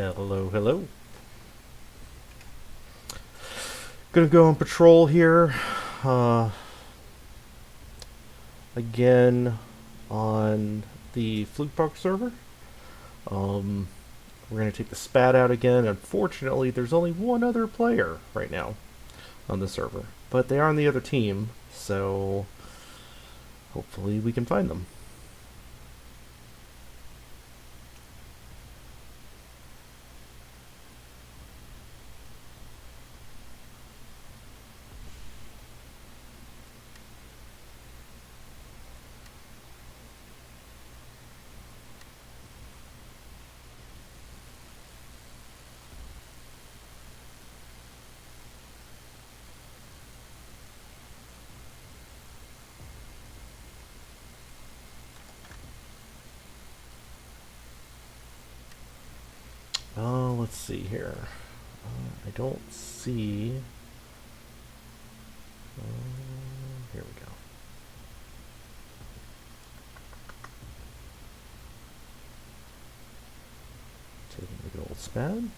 Hello, hello. Gonna go on patrol here. Uh, Again on the Fluke Park server. Um, we're gonna take the spat out again. Unfortunately, there's only one other player right now on the server, but they are on the other team, so hopefully we can find them. Let's see here. I don't see. Here we go. Taking the good old span.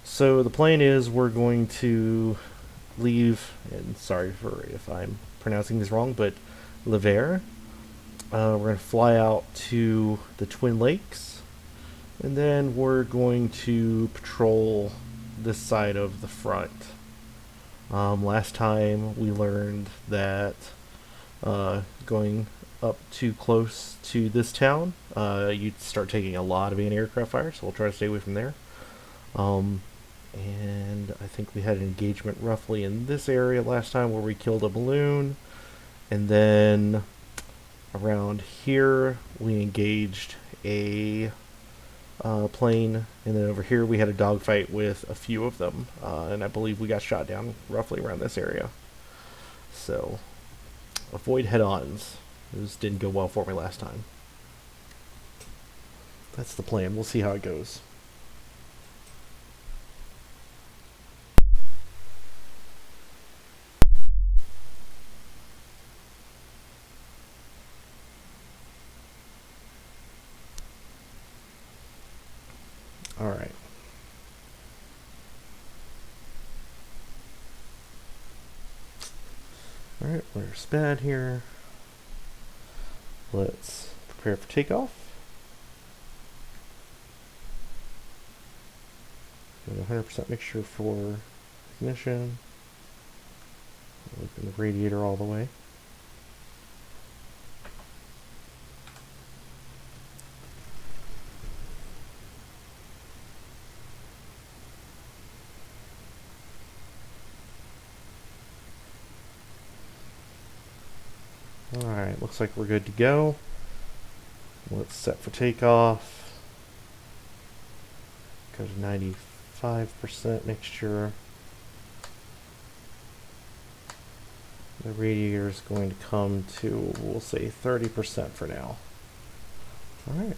So the plan is we're going to leave, and sorry for if I'm pronouncing this wrong, but Lever. We're going to fly out to the Twin Lakes, and then we're going to patrol this side of the front. Last time we learned that going up too close to this town, you'd start taking a lot of anti-aircraft fire, so we'll try to stay away from there. And I think we had an engagement roughly in this area last time where we killed a balloon. And then around here we engaged a plane. And then over here we had a dogfight with a few of them. And I believe we got shot down roughly around this area. So avoid head-ons. Those didn't go well for me last time. That's the plan. We'll see how it goes. Alright. Alright, we're SPAD here. Let's prepare for takeoff. 100% mixture for ignition. Open the radiator all the way. Alright, looks like we're good to go. Let's set for takeoff. Go to 95% mixture. The radiator is going to come to, we'll say 30% for now. Alright.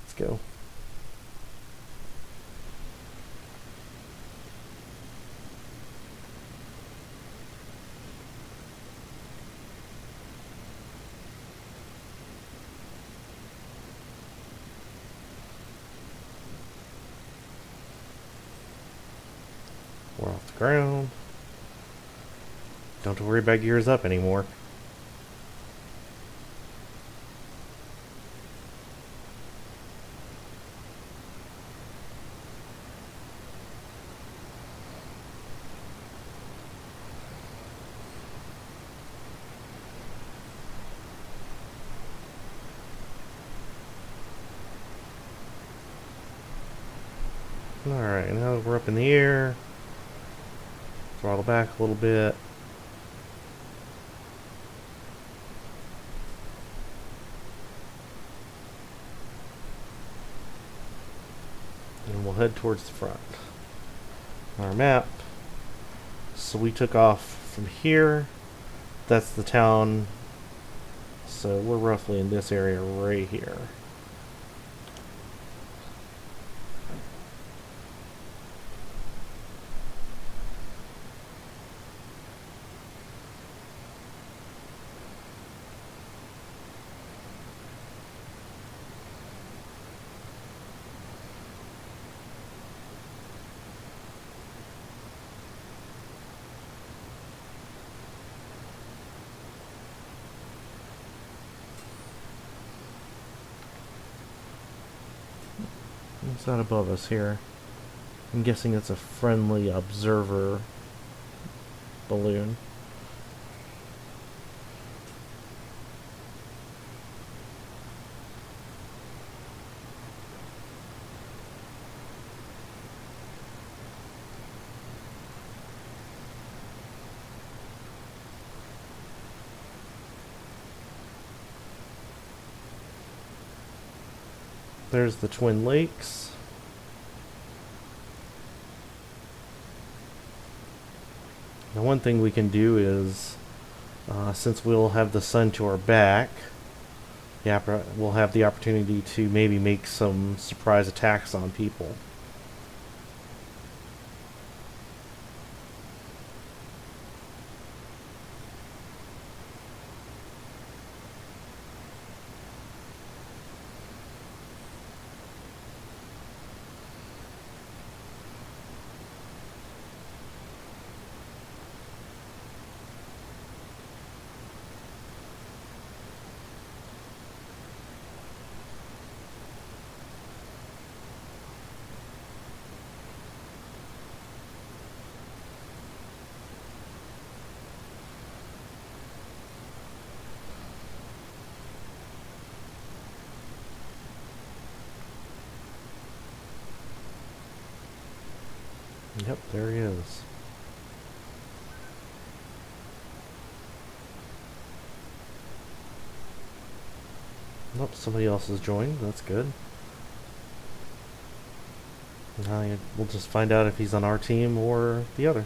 Let's go. We're off the ground. Don't have to worry about gears up anymore. Alright, now that we're up in the air, throttle back a little bit. And we'll head towards the front. On our map, So we took off from here. That's the town. So we're roughly in this area right here. What's that above us here? I'm guessing it's a friendly observer balloon. There's the Twin Lakes. Now, one thing we can do is, since we'll have the sun to our back, we'll have the opportunity to maybe make some surprise attacks on people. Yep, there he is. Nope, somebody else has joined. That's good. Now we'll just find out if he's on our team or the other.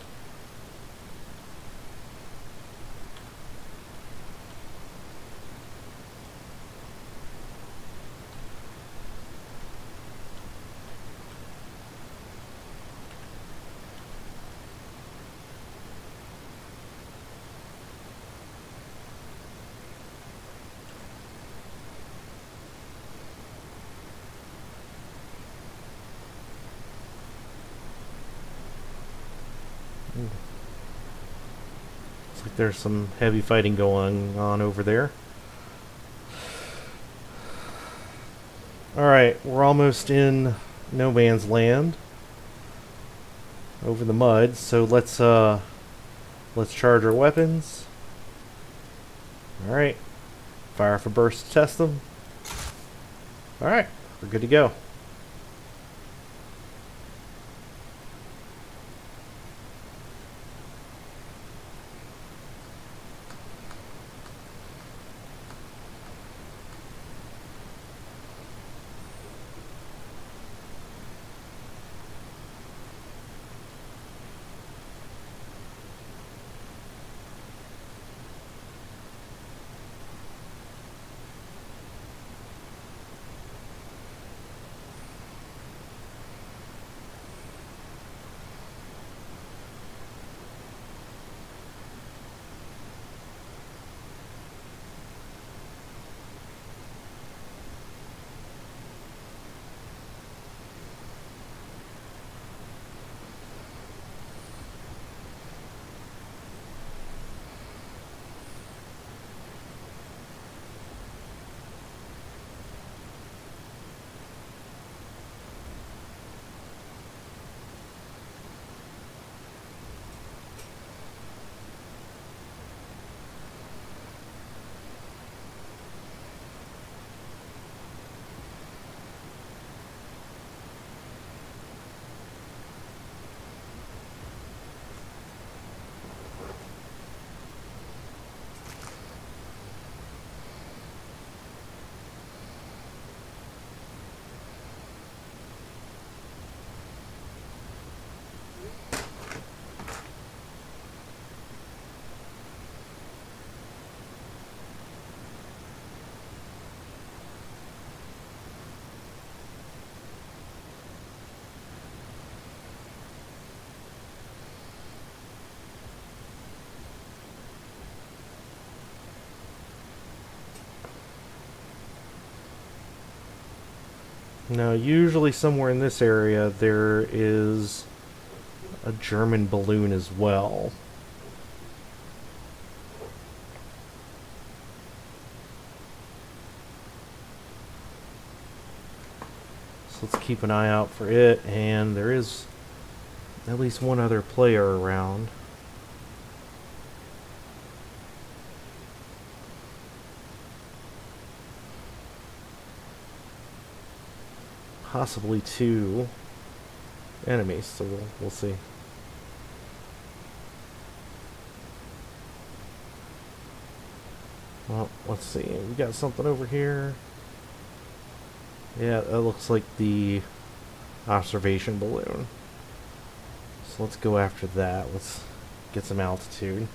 Looks like there's some heavy fighting going on over there. Alright, we're almost in no man's land. Over the mud, so let's charge our weapons. Alright. Fire for burst to test them. Alright, we're good to go. Now, usually somewhere in this area there is a German balloon as well. So let's keep an eye out for it, and there is at least one other player around. Possibly two enemies, so we'll see. Well, let's see. We got something over here. Yeah, that looks like the observation balloon. So let's go after that. Let's get some altitude.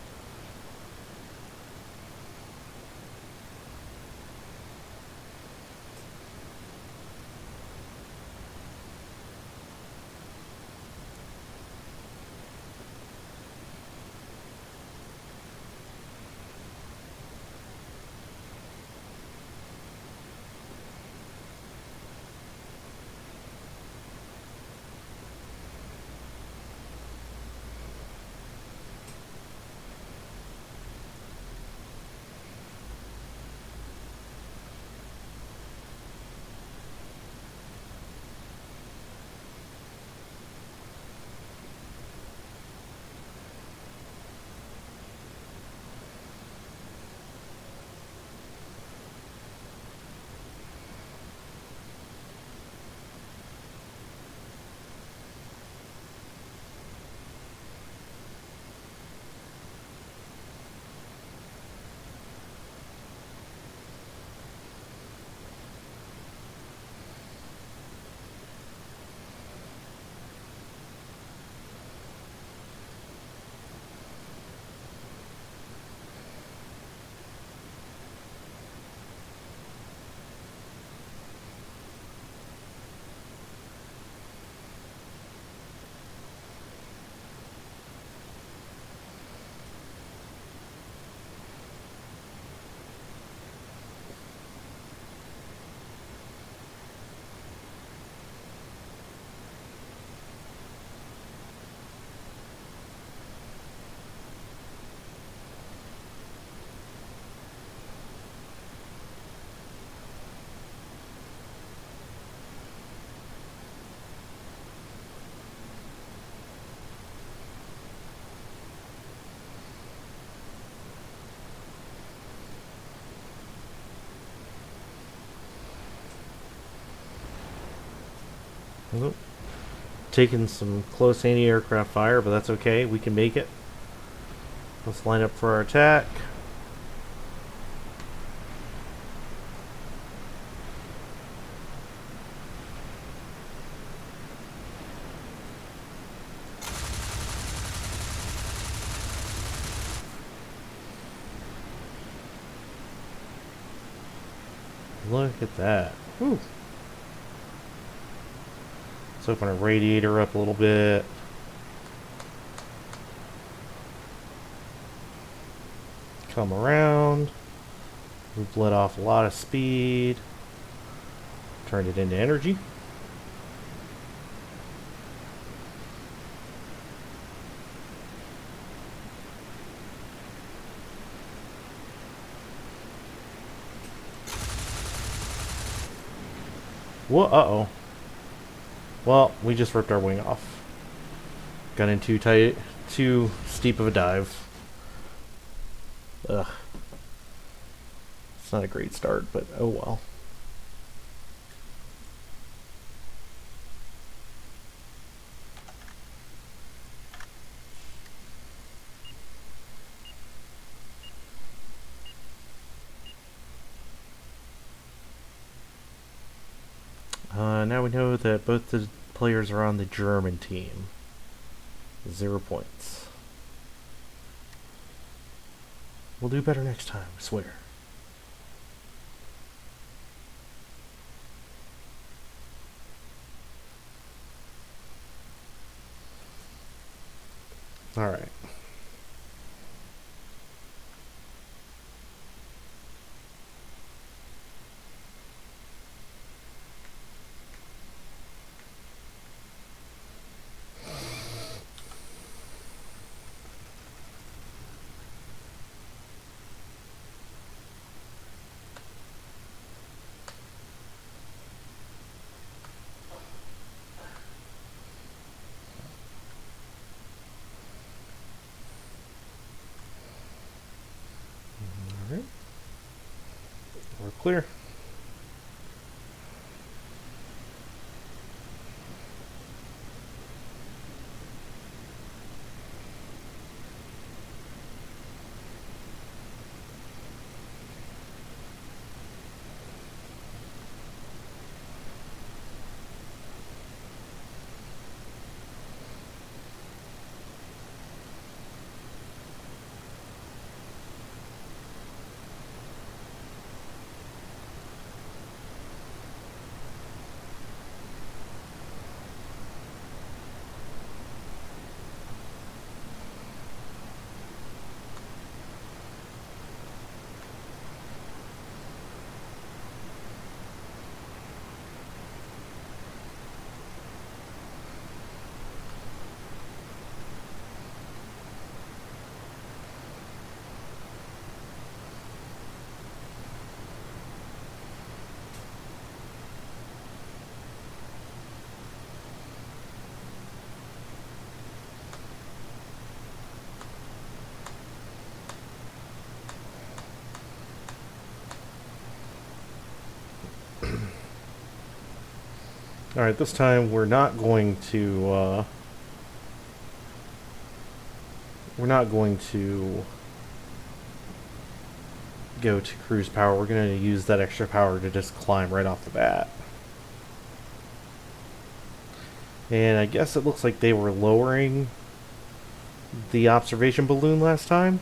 Oop. Taking some close anti-aircraft fire, but that's okay. We can make it. Let's line up for our attack. Look at that. Whew. Let's open our radiator up a little bit. Come around. We've let off a lot of speed. Turned it into energy. Whoa, uh-oh. Well, we just ripped our wing off. Got in too steep of a dive. Ugh. It's not a great start, but oh well. Now we know that both the players are on the German team. 0 points. We'll do better next time, I swear. Alright. Clear. All right, this time we're not going to go to cruise power. We're going to use that extra power to just climb right off the bat. And I guess it looks like they were lowering the observation balloon last time.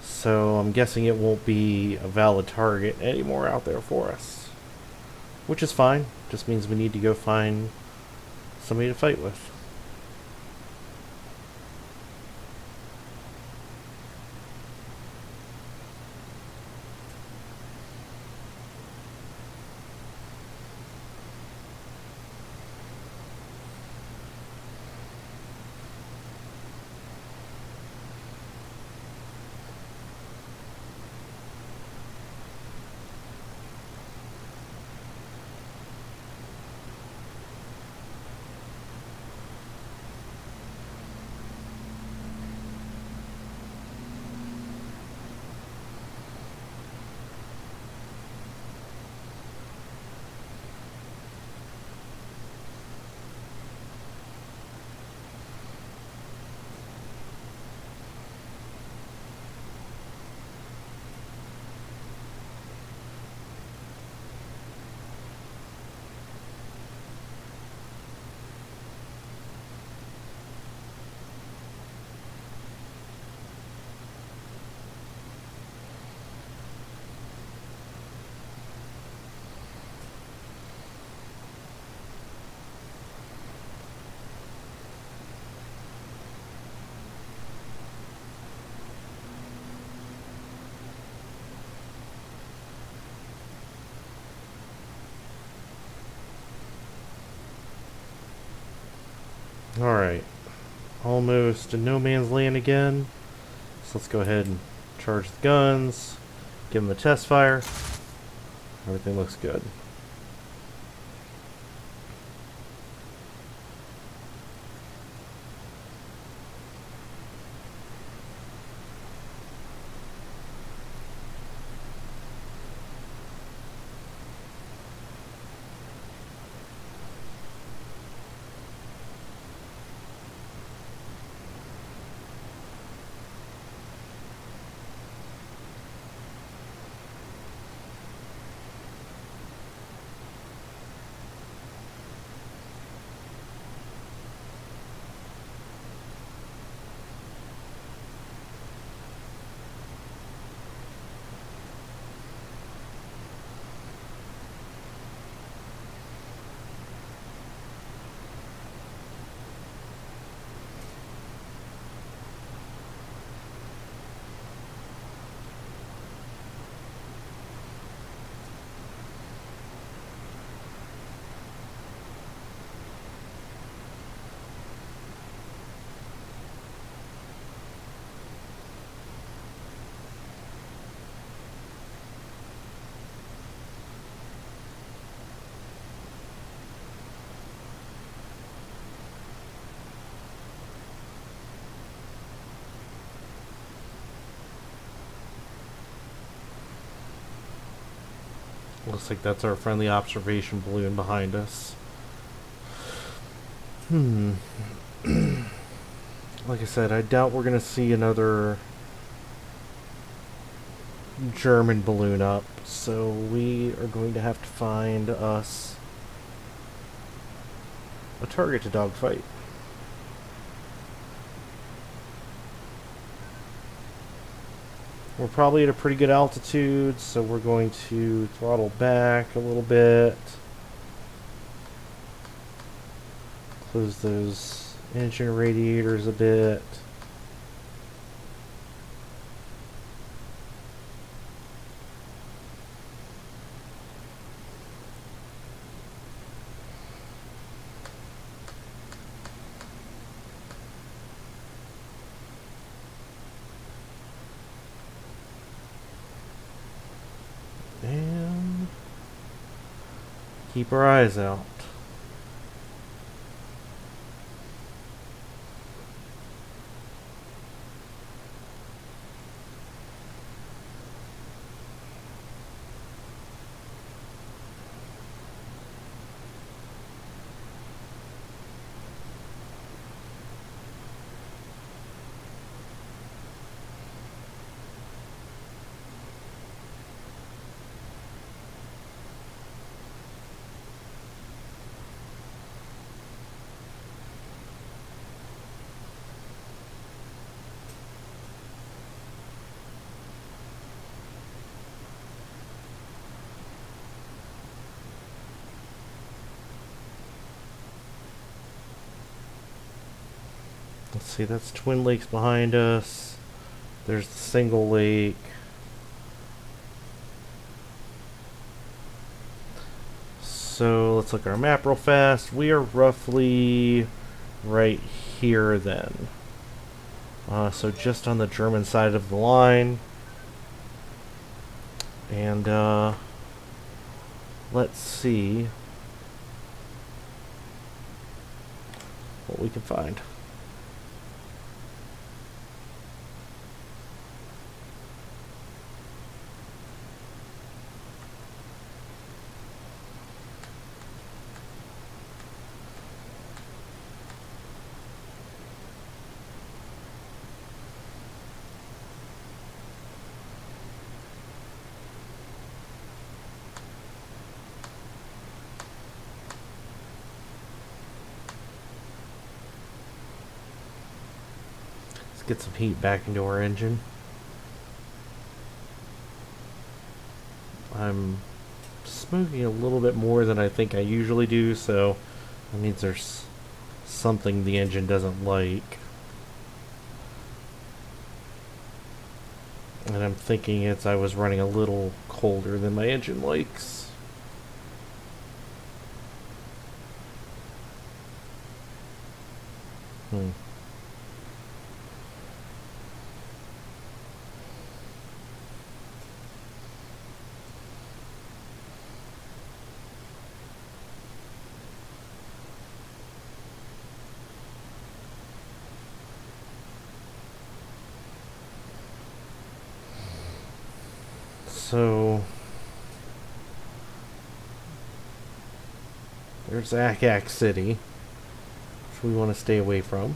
So I'm guessing it won't be a valid target anymore out there for us. Which is fine. Just means we need to go find somebody to fight with. Alright. Almost in no man's land again. So let's go ahead and charge the guns. Give them a test fire. Everything looks good. Looks like that's our friendly observation balloon behind us. Like I said, I doubt we're going to see another German balloon up, so we are going to have to find us a target to dogfight. We're probably at a pretty good altitude, so we're going to throttle back a little bit. Close those engine radiators a bit. And keep our eyes out. Let's see, that's Twin Lakes behind us. There's the single lake. So let's look at our map real fast. We are roughly right here then. So just on the German side of the line. And let's see what we can find. Get some heat back into our engine. I'm smoking a little bit more than I think I usually do, so that means there's something the engine doesn't like. And I'm thinking it's I was running a little colder than my engine likes. So there's Akak City, which we want to stay away from.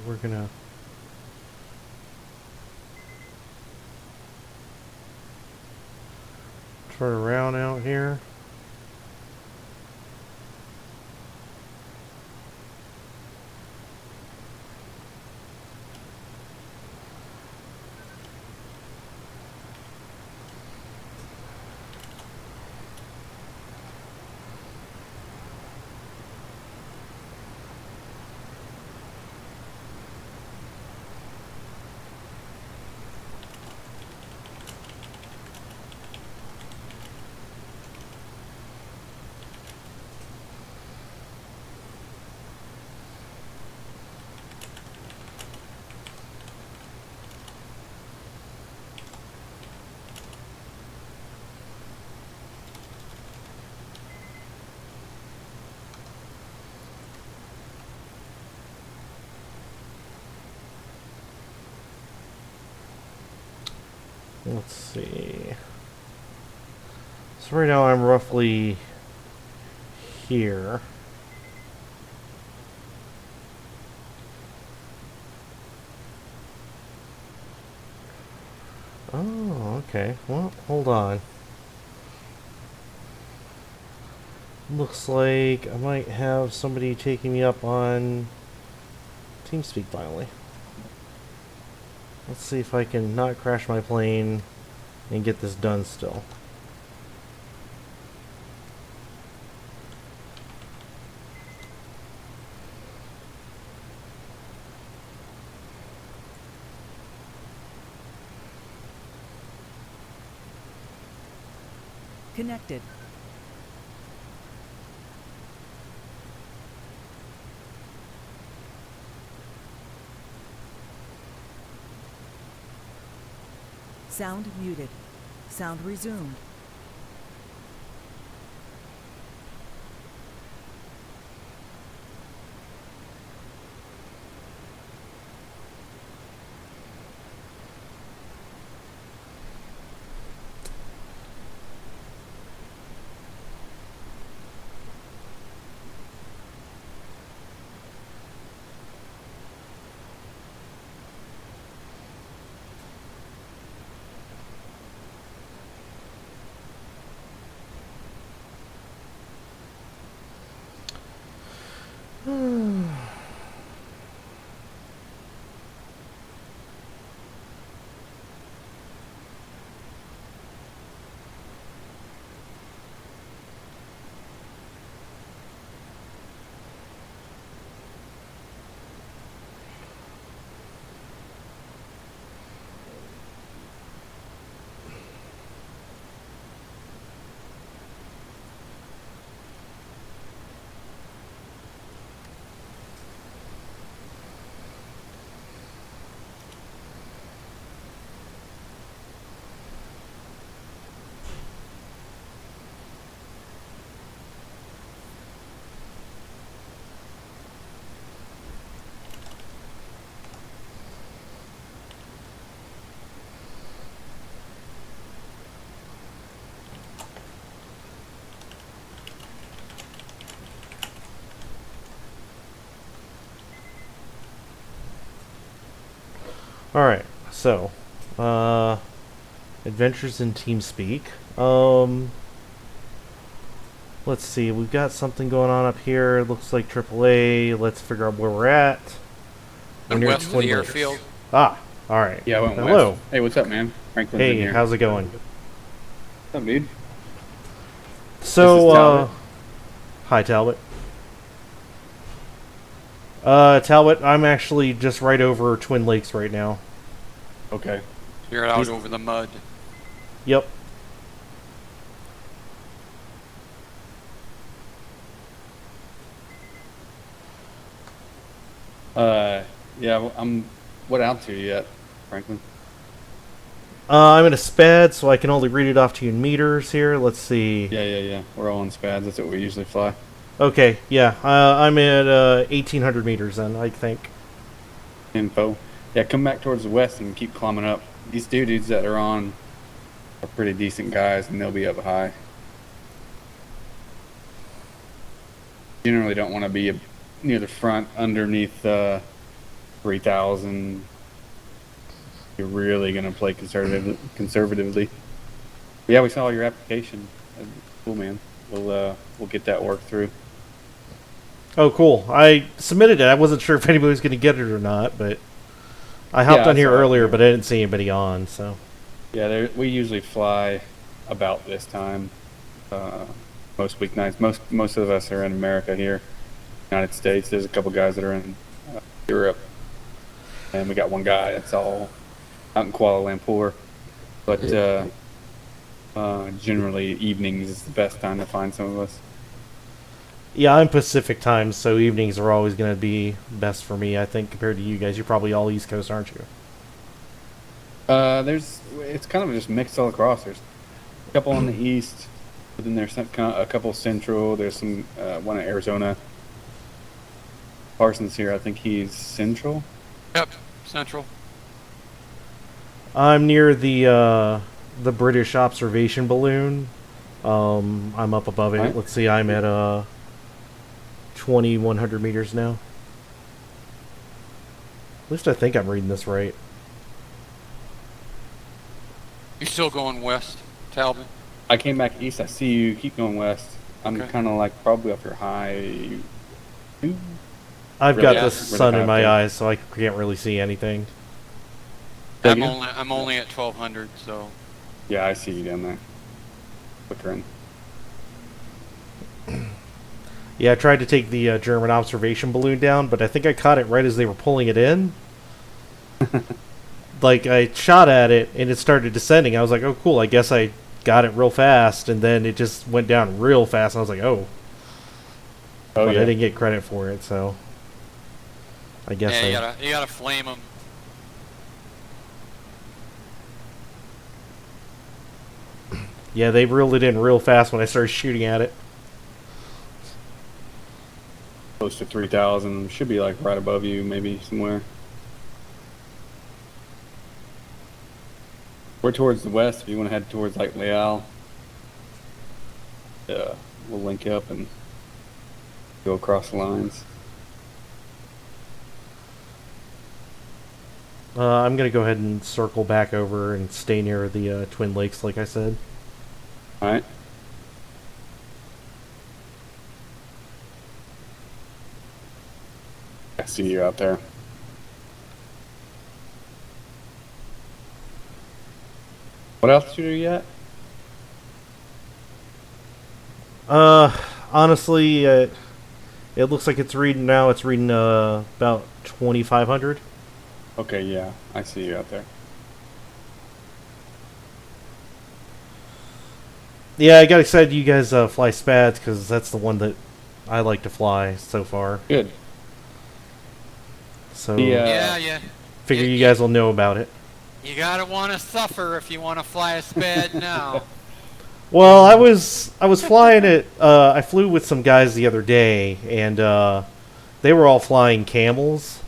we're gonna turn around out here. Let's see. So right now I'm roughly here. Oh, okay. Well, hold on. Looks like I might have somebody taking me up on TeamSpeak finally. Let's see if I can not crash my plane and get this done still. Connected. Sound muted. Sound resumed. Alright, so, Adventures in TeamSpeak. Let's see, we've got something going on up here. It looks like AAA. Let's figure out where we're at. We're near west of the airfield. Ah, alright. Yeah, I went Hello. west. Hey, what's up, man? Franklin's in Hey, here. how's it going? What's up, dude? So, This is Talbot. hi, Talbot. Talbot, I'm actually just right over Twin Lakes right now. Okay. You're out over the mud. Yep. Yeah, well, what altitude yet, Franklin? I'm in a SPAD, so I can only read it off to you in meters here. Let's see. Yeah. We're all on SPADs. That's what we usually fly. Okay, yeah. I'm at 1,800 meters then, I think. Info. Yeah, come back towards the west and keep climbing up. These dudes that are on are pretty decent guys, and they'll be up high. Generally don't want to be near the front underneath 3,000. You're really gonna play conservatively. Yeah, we saw your application. Cool, man. We'll get that worked through. Oh, cool. I submitted it. I wasn't sure if anybody was going to get it or not, but I hopped Yeah, on here I saw it earlier, here. but I didn't see anybody on, so. Yeah, we usually fly about this time. Most weeknights. Most of us are in America here, United States. There's a couple guys that are in Europe, and we got one guy that's all out in Kuala Lumpur. But generally, evenings is the best time to find some of us. Yeah, I'm Pacific time, so evenings are always going to be best for me, I think, compared to you guys. You're probably all East Coast, aren't you? It's kind of just mixed all across. There's a couple on the east, but then there's some, a couple central. There's some one in Arizona. Parsons here, I think he's central. Yep, Central. I'm near the British observation balloon. I'm up above it. Right. Let's see, I'm at 2,100 meters now. At least I think I'm reading this right. You still going west, Talbot? I came back east. I see you. Keep going west. I'm Okay. kind of like probably up your high. Two? I've Really? got Yeah. the sun in my eyes, so I can't really see anything. Say I'm again? only at 1,200, so Yeah, I see you down there. Quicker in. Yeah, I tried to take the German observation balloon down, but I think I caught it right as they were pulling it in. Like, I shot at it, and it started descending. I was like, oh, cool, I guess I got it real fast, and then it just went down real fast. I was like, oh. Oh But yeah. I didn't get credit for it, so I guess yeah, you gotta flame them. Yeah, they reeled it in real fast when I started shooting at it. Close to 3,000. Should be like right above you, maybe somewhere. We're towards the west. If you want to head towards like Leal, we'll link up and go across the lines. I'm going to go ahead and circle back over and stay near the Twin Lakes, like I said. All right. I see you out there. What altitude are you at? Honestly, it looks like it's reading now. It's reading about 2,500. Okay, yeah, I see you out there. Yeah, I got excited you guys fly Spads because that's the one that I like to fly so far. Good. So Yeah. figure you guys will know about it. You gotta want to suffer if you want to fly a Spad now. Well, I was flying it. I flew with some guys the other day, and they were all flying Camels.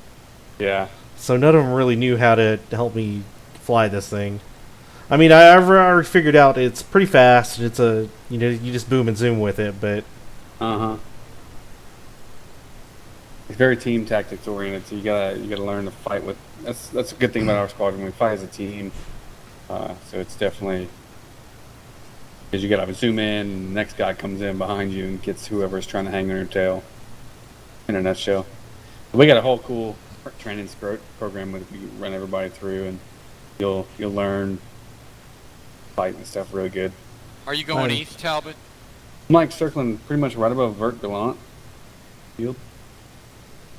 Yeah. So none of them really knew how to help me fly this thing. I mean, I've already figured out it's pretty fast. It's you just boom and zoom with it, but Uh-huh. It's very team tactics oriented, so you gotta learn to fight with. That's a good thing about our squadron. We fight as a team, so it's definitely because you gotta zoom in. And the next guy comes in behind you and gets whoever's trying to hang on your tail. In a nutshell, we got a whole cool training program that we run everybody through, and you'll learn fight and stuff really good. Are you going Nice. east, Talbot? I'm like circling pretty much right above Vert Galant field.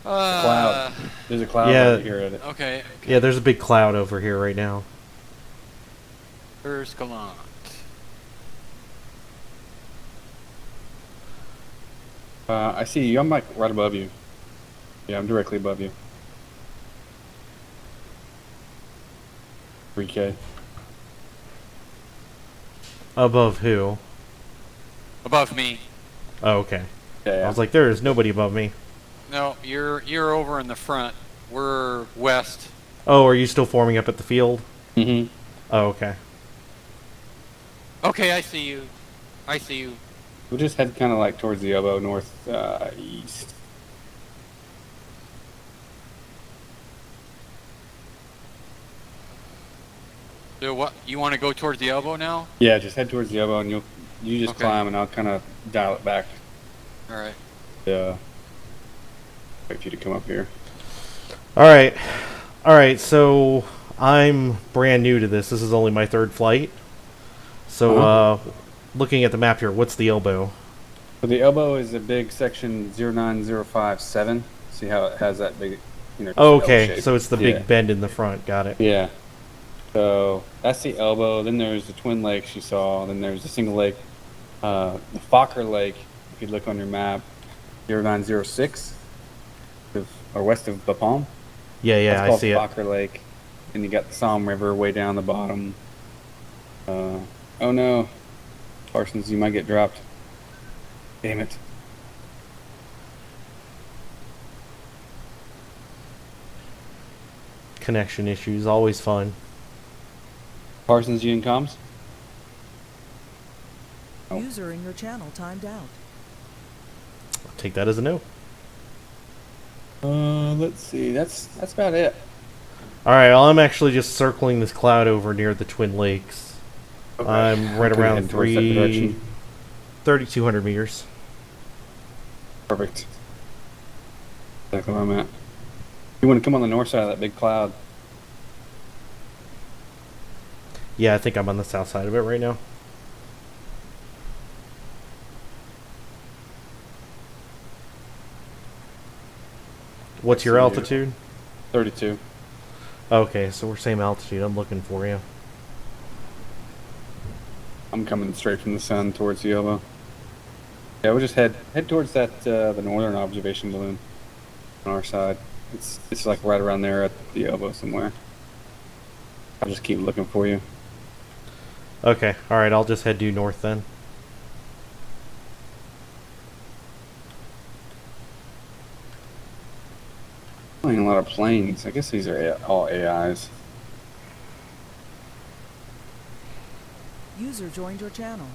Cloud. There's a cloud Yeah. right here at it. Okay. yeah, there's a big cloud over here right now. There's Gallant. I see you. I'm like right above you. Yeah, I'm directly above you. 3K. Above who? Above me. Oh, okay. Yeah. I was like, there is nobody above me. No, you're over in the front. We're west. Oh, are you still forming up at the field? Mm-hmm. Oh, okay. Okay, I see you. I see you. We'll just head kind of like towards the elbow, north east. So what? You want to go towards the elbow now? Yeah, just head towards the elbow, and you just Okay. climb, and I'll kind of dial it back. All right. Yeah. Wait for you to come up here. All right. All right, so I'm brand new to this. This is only my third flight. So, Uh-huh. looking at the map here, what's the elbow? So the elbow is a big section 09057. See how it has that big, Oh, L okay, shape? so it's the Yeah. big bend in the front. Got it. Yeah. So that's the elbow. Then there's the Twin Lakes you saw. Then there's the single lake. The Fokker Lake, if you look on your map, 0906, or west of Bapalm. Yeah, yeah, That's I called see it. Fokker Lake. And you got the Somme River way down the bottom. Oh no, Parsons, you might get dropped. Damn it. Connection issues, always fun. Parsons, you in comms? Oh. User in your channel timed out. I'll take that as a no. Let's see. That's about it. All right, well, I'm actually just circling this cloud over near the Twin Lakes. Okay. I'm right kinda around heading towards that direction. 3,200 meters. Perfect. Exactly where I'm at. You want to come on the north side of that big cloud? Yeah, I think I'm on the south side of it right now. What's your See you. altitude? 32. Okay, so we're same altitude. I'm looking for you. I'm coming straight from the sun towards the elbow. Yeah, we'll just head towards that the northern observation balloon on our side. It's like right around there at the elbow somewhere. I'll just keep looking for you. Okay, all right, I'll just head due north then. Flying a lot of planes. I guess these are all AIs. User joined your channel.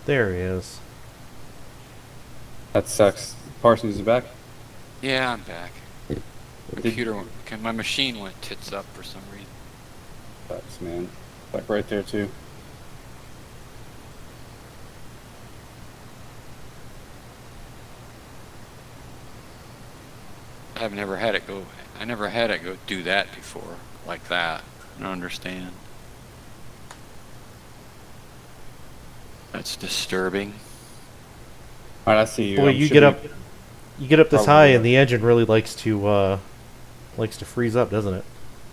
There he is. That sucks. Parsons is back. Yeah, I'm back. My machine went tits up for some reason. Sucks, man. Like right there too. I've never had it go. I never had it go do that before, like that. I don't understand. That's disturbing. All right, I see you. Boy, I'm you shipping get up this Probably high, right. and the engine really likes to freeze up, doesn't it?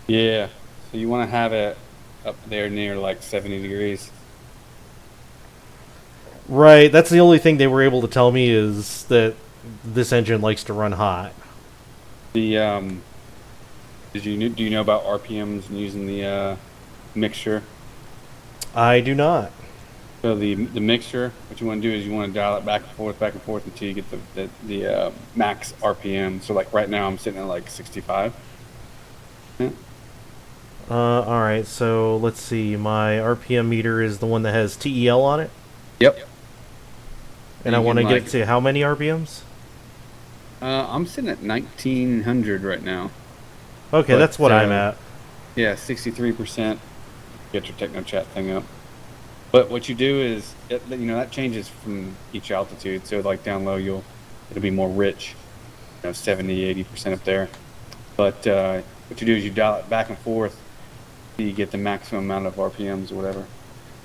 Yeah. So you want to have it up there near like 70 degrees. Right. That's the only thing they were able to tell me is that this engine likes to run hot. The do you know about RPMs and using the mixture? I do not. So the mixture, what you want to do is you want to dial it back and forth until you get the max RPM. So like right now I'm sitting at like 65. Yeah. All right. So let's see. My RPM meter is the one that has TEL on it, Yep. and I You want to can, get like- it to how many RPMs? I'm sitting at 1900 right now. Okay, But, that's what I'm at. Yeah, 63%. Get your techno chat thing up. But what you do is, that changes from each altitude. So like down low, it'll be more rich, 70, 80% up there. But what you do is you dial it back and forth, so you get the maximum amount of RPMs or whatever.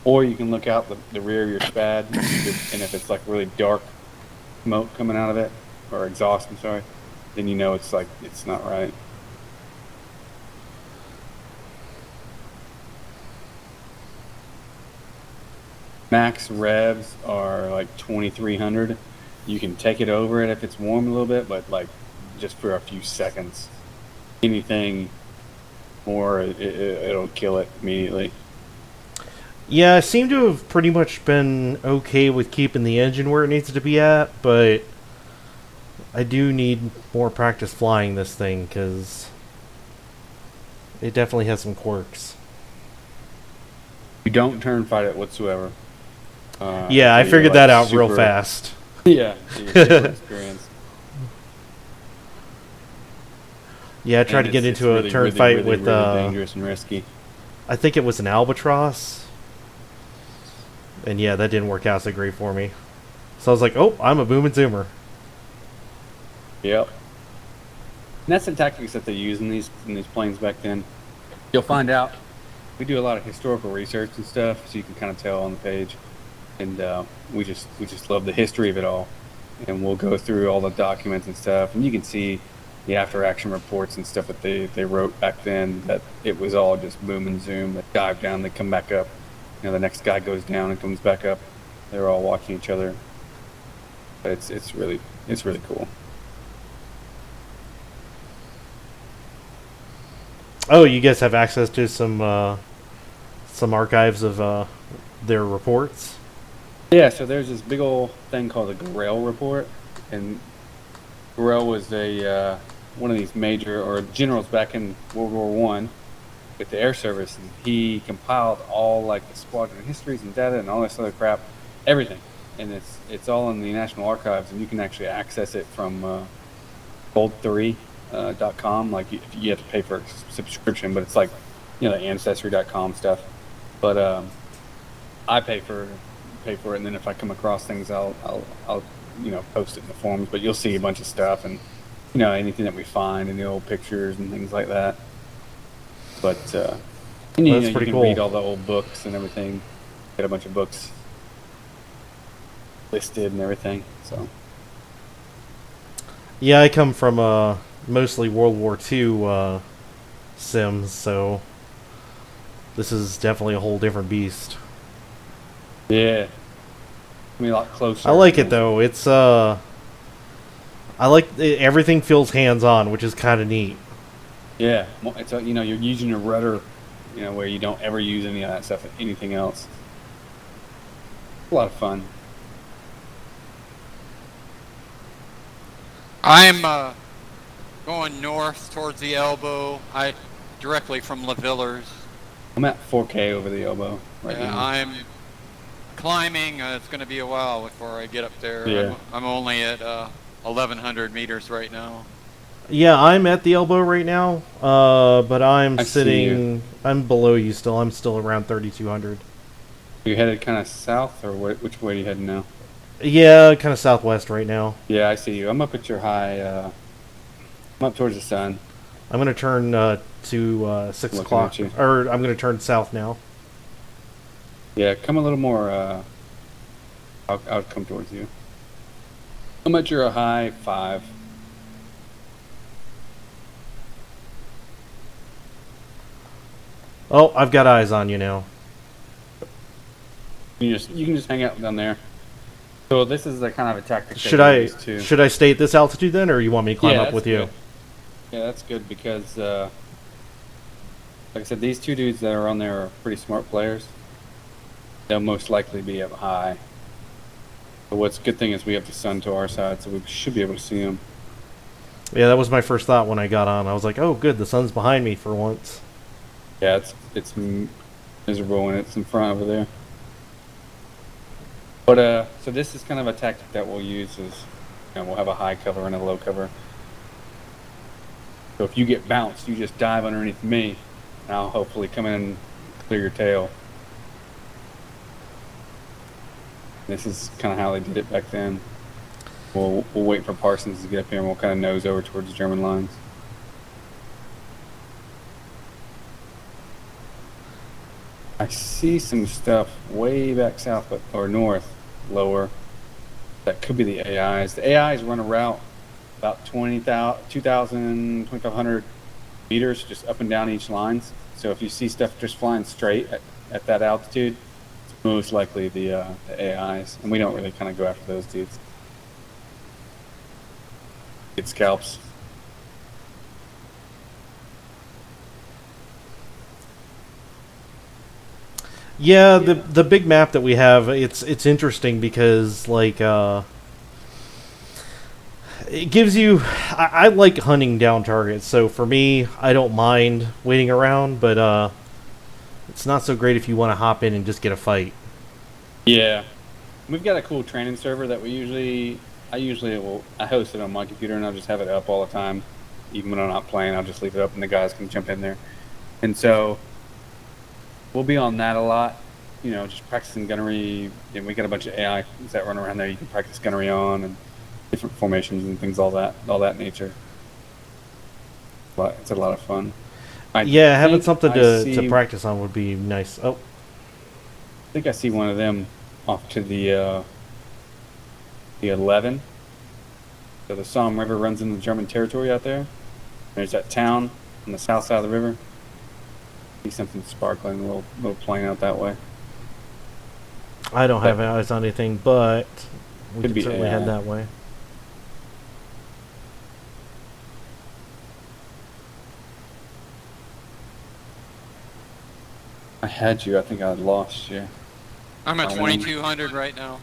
Or you can look out the rear of your SPAD, and if it's like really dark smoke coming out of it, or exhaust, I'm sorry, then it's not right. Max revs are like 2300. You can take it over it if it's warm a little bit, but like just for a few seconds. Anything more, it'll kill it immediately. Yeah, I seem to have pretty much been okay with keeping the engine where it needs to be at, but I do need more practice flying this thing because it definitely has some quirks. You don't turn fight it whatsoever. Yeah, I so figured you're, that like, out real super- fast. Yeah, so you're super experienced. Yeah, I tried to And get it's into a really, turn really, fight really, with, really dangerous and risky. I think it was an albatross. And yeah, that didn't work out so great for me. So I was like, oh, I'm a boom and zoomer. Yep. And that's the tactics that they use in these planes back then. You'll find out. We do a lot of historical research and stuff, so you can kind of tell on the page. And we just love the history of it all. And we'll go through all the documents and stuff, and you can see the after action reports and stuff that they wrote back then, that it was all just boom and zoom. They dive down, they come back up. You know, the next guy goes down and comes back up. They're all watching each other. But it's really cool. Oh, you guys have access to some archives of their reports? Yeah, so there's this big old thing called the Grail report, and Grail was a one of these major or generals back in World War One with the air service, and he compiled all like the squadron histories and data and all this other crap, everything, and it's all in the National Archives, and you can actually access it from gold3.com. Like you have to pay for a subscription, but it's like, you know, the ancestry.com stuff. But I pay for it, and then if I come across things, I'll you know, post it in the forums. But you'll see a bunch of stuff, and you know, anything that we find, and the old pictures and things like that. But and, you That's know, you pretty can cool. read all the old books and everything. Get a bunch of books listed and everything. So Yeah, I come from mostly World War II sims, so this is definitely a whole different beast. yeah, I mean, a lot closer. I like it though. It's I like everything feels hands on, which is kind of neat. Yeah, it's you know, you're using a rudder, you know, where you don't ever use any of that stuff, anything else. A lot of fun. I'm going north towards the elbow. I directly from La Villers. I'm at 4K over the elbow right now. I'm climbing. It's going to be a while before I get up there. Yeah. I'm only at 1,100 meters right now. Yeah, I'm at the elbow right now, but I'm I see sitting. I'm below you still. I'm still around 3,200. You headed kind of south, or which way are you heading now? Yeah, kind of southwest right now. Yeah, I see you. I'm up at your high. I'm up towards the sun. I'm gonna turn to 6 Looking o'clock, at you. or I'm gonna turn south now. Yeah, come a little more. I'll come towards you. I'm at your high 5. Oh, I've got eyes on you now. You can just hang out down there. So this is the kind of a tactic. that Should we I use too. should I stay at this altitude then, or you want me to climb Yeah, up that's with you? good. Yeah, that's good because, like I said, these two dudes that are on there are pretty smart players. They'll most likely be up high. But what's a good thing is we have the sun to our side, so we should be able to see them. Yeah, that was my first thought when I got on. I was like, oh, good, the sun's behind me for once. Yeah, it's miserable when it's in front over there. But so this is kind of a tactic that we'll use is, you know, we'll have a high cover and a low cover. So if you get bounced, you just dive underneath me, and I'll hopefully come in and clear your tail. This is kind of how they did it back then. We'll wait for Parsons to get up here, and we'll kind of nose over towards the German lines. I see some stuff way back south, or north, lower. That could be the AIs. The AIs run a route about 2,000, 2,500 meters just up and down each lines. So if you see stuff just flying straight at that altitude, it's most likely the AIs. And we don't really kind of go after those dudes. Get scalps. Yeah, the big map that we have, it's interesting because like it gives you. I like hunting down targets, so for me, I don't mind waiting around, but it's not so great if you want to hop in and just get a fight. Yeah, we've got a cool training server that I host it on my computer, and I'll just have it up all the time. even when I'm not playing, I'll just leave it up and the guys can jump in there. And so we'll be on that a lot, just practicing gunnery. And we got a bunch of AI that run around there you can practice gunnery on, and different formations and things, all that nature. But it's a lot of fun. Having something to see, practice on would be nice. Oh, I think I see one of them off to the 11. So the Somme River runs into German territory out there. There's that town on the south side of the river. See something sparkling, a little plane out that way. I don't have eyes on anything, but we Could could be certainly AI. head that way. I had you. I think I lost you. I'm at Oh, 2200 right now.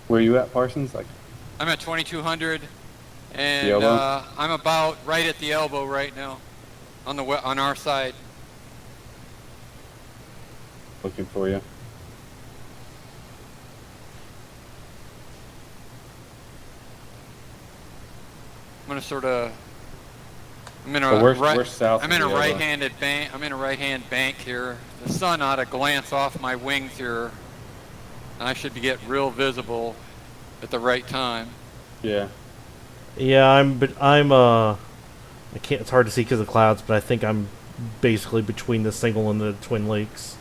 Where are you at, Parsons? Like I'm at 2200, and The elbow? I'm about right at the elbow right now, on our side. looking for you. I'm gonna sort of. I'm in a So we're south. I'm of in a the elbow. right-handed bank. I'm in a right-hand bank here. The sun ought to glance off my wings here, and I should get real visible at the right time. Yeah. Yeah, I can't. It's hard to see because of clouds, but I think I'm basically between the single and the Twin Lakes.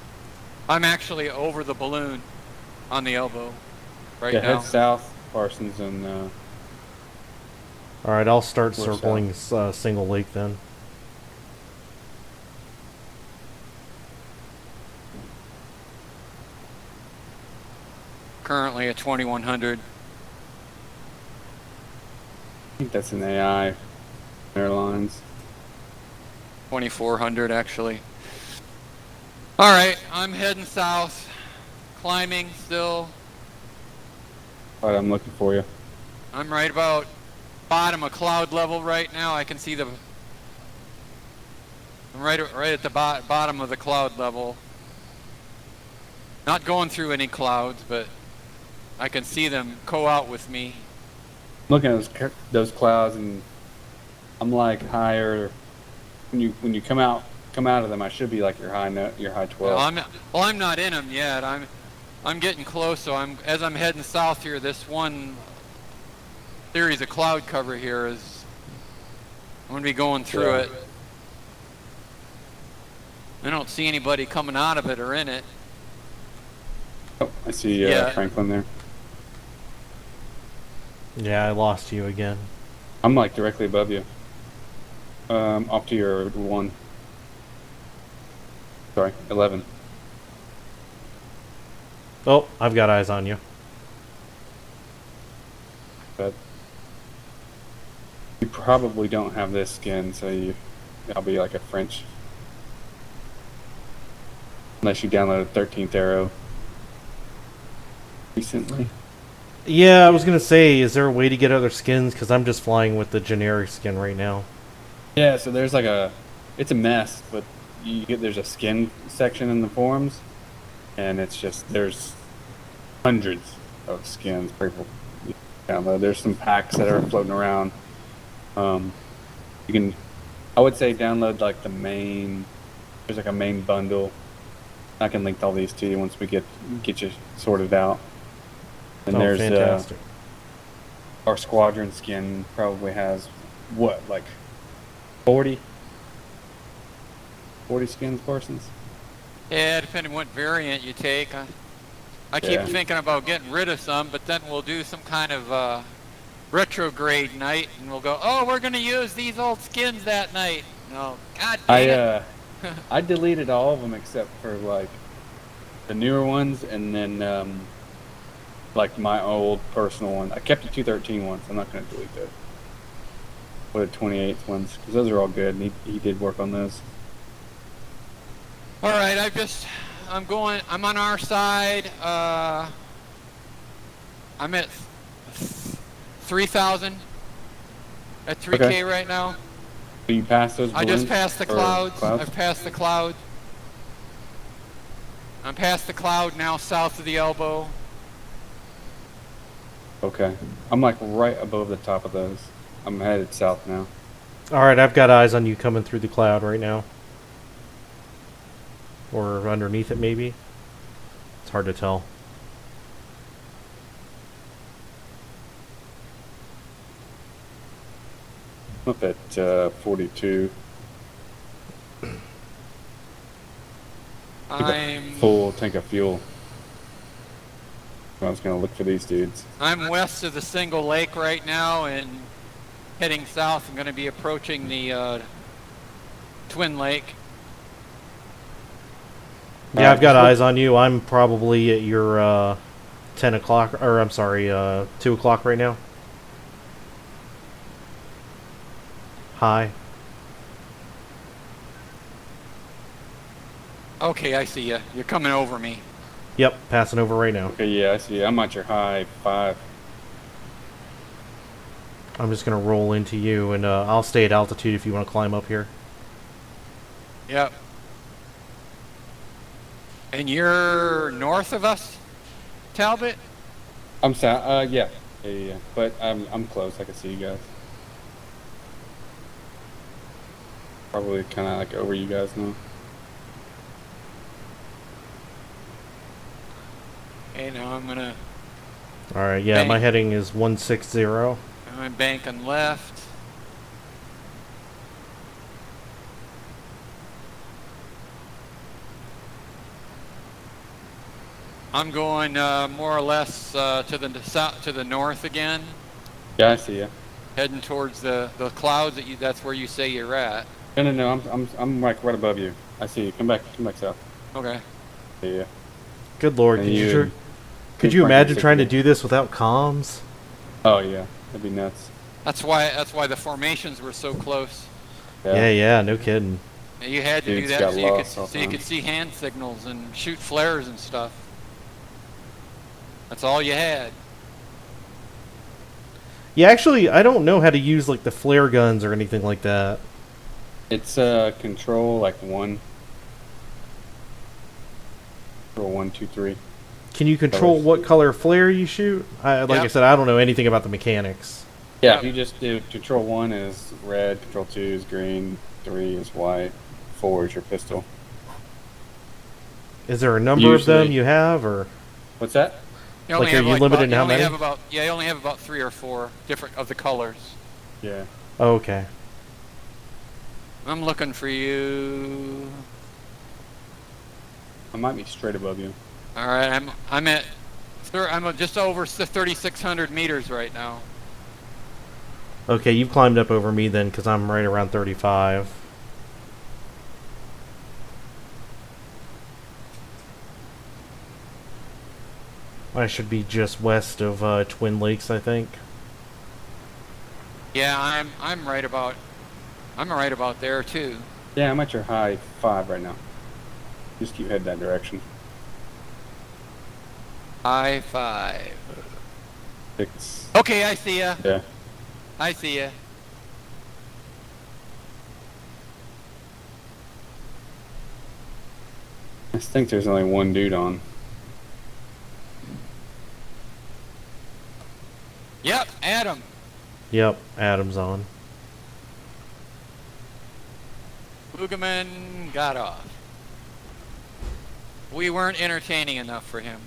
I'm actually over the balloon, on the elbow, right Yeah. now. Head south, Parsons, and All right, I'll start We're circling Single Lake then. Currently at 2100. I think that's an AI airlines. 2400 actually. All right, I'm heading south, climbing still. All right, I'm looking for you. I'm right about bottom of cloud level right now. I can see I'm right at the bottom of the cloud level. Not going through any clouds, but I can see them out with me. Looking at those clouds, and I'm like higher. When you come out of them, I should be like your high 12. Well, I'm not in them yet. I'm getting close. So as I'm heading south here, this one series of cloud cover here is. I'm gonna be going through it. I don't see anybody coming out of it or in it. Oh, I see Yeah. Franklin there. Yeah, I lost you again. I'm like directly above you. Off to your 1. Sorry, 11. Oh, I've got eyes on you. But you probably don't have this skin, so I'll be like a French. Unless you downloaded 13th Arrow recently. Yeah, I was gonna say, is there a way to get other skins? Because I'm just flying with the generic skin right now. Yeah, so there's like it's a mess, but there's a skin section in the forums, and it's just, there's hundreds of skins people download. There's some packs that are floating around. I would say download like there's like a main bundle. I can link all these to you once we get you sorted out. And Oh, there's fantastic. our squadron skin probably has like 40 skins, Parsons? Yeah, depending what variant you take. I keep Yeah. thinking about getting rid of some, but then we'll do some kind of retrograde night, and we'll go, oh, we're going to use these old skins that night. No, God dang it. I deleted all of them except for like the newer ones, and then like my old personal one. I kept the 213 ones. I'm not going to delete those. What the 28th ones, because those are all good, and he did work on those. All right, I'm on our side. I'm at 3,000 at 3K Okay. right now. So you passed those I just balloons, passed the or clouds. I've passed the cloud. I'm past the cloud now, south of the elbow. Okay. I'm like right above the top of those. I'm headed south now. Alright, I've got eyes on you coming through the cloud right now. Or underneath it, maybe. It's hard to tell. I'm up at 42. I'm Full tank of fuel. I was gonna look for these dudes. west of the single lake right now and heading south. I'm going to be approaching the Twin Lake. Yeah, I've got just look- eyes on you. I'm probably at your 10 o'clock, or I'm sorry, 2 o'clock right now. Hi. Okay, I see you. You're coming over me. Yep, passing over right now. Okay, yeah, I see. I'm at your high 5. I'm just gonna roll into you, and I'll stay at altitude if you want to climb up here. Yep. And you're north of us, Talbot? I'm south. Yeah. Yeah. But I'm close. I can see you guys. Probably kind of like over you guys now. Okay, now I'm gonna Alright, yeah, my heading is 160. I'm banking left. I'm going more or less to the south, to the north again, Yeah, I see you. heading towards the clouds. That's where you say you're at. No. I'm like right above you. I see you. Come back south. Okay. Yeah. Good lord, And could you- you, could you imagine trying to do this without comms? Oh yeah, that'd be nuts. That's why the formations were so close. Yeah, no kidding. You had to do Dudes that got so you could lost all the time. see hand signals and shoot flares and stuff. That's all you had. Yeah, actually, I don't know how to use like the flare guns or anything like that. It's control like 1. Control 1, 2, 3. Can you control Colors. what color flare you shoot? Like I Yeah. said, I don't know anything about the mechanics. Yeah, Yep. if you just do control 1 is red, control 2 is green, 3 is white, 4 is your pistol. Is there a number of them Usually. you have, or What's that? You Like, are you limited in how many? You only have about 3 or 4 different of the colors. Yeah. oh, okay? I'm looking for you. I might be straight above you. All right, I'm at just over 3,600 meters right now. Okay, you've climbed up over me then, because I'm right around 35. I should be just west of Twin Lakes, I think. Yeah, I'm right about there too. Yeah, I'm at your high 5 right now. Just keep heading that direction. High 5. 6. Okay, I see ya. Yeah. I see ya. I think there's only one dude on. Yep, Adam. Yep, Adam's on. Boogaman got off. We weren't entertaining enough for him.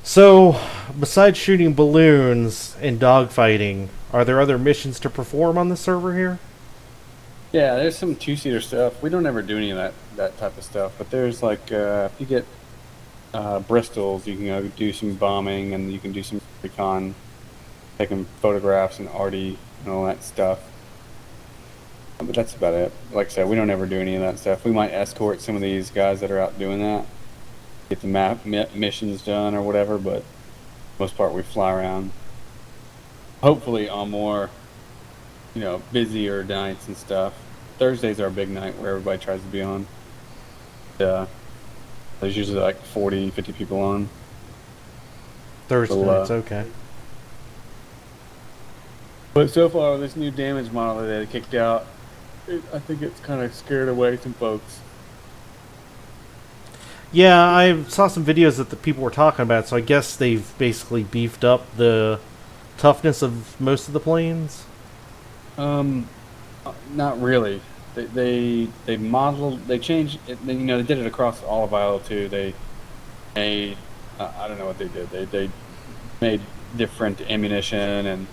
So, besides shooting balloons and dogfighting, are there other missions to perform on the server here? Yeah, there's some 2-seater stuff. We don't ever do any of that type of stuff, but there's like if you get Bristols, you can go do some bombing and you can do some recon, taking photographs and arty and all that stuff. But that's about it. Like I said, we don't ever do any of that stuff. We might escort some of these guys that are out doing that, get the missions done or whatever, but most part we fly around. Hopefully on more, busier nights and stuff. Thursday's our big night where everybody tries to be on. There's usually like 40, 50 people on. Thursday So, nights, okay. But so far, this new damage model that they kicked out, I think it's kind of scared away some folks. Yeah, I saw some videos that the people were talking about, so I guess they've basically beefed up the toughness of most of the planes. Not really. They modeled, they changed it, you know, they did it across all of IL2. They made, I don't know what they did. They made different ammunition and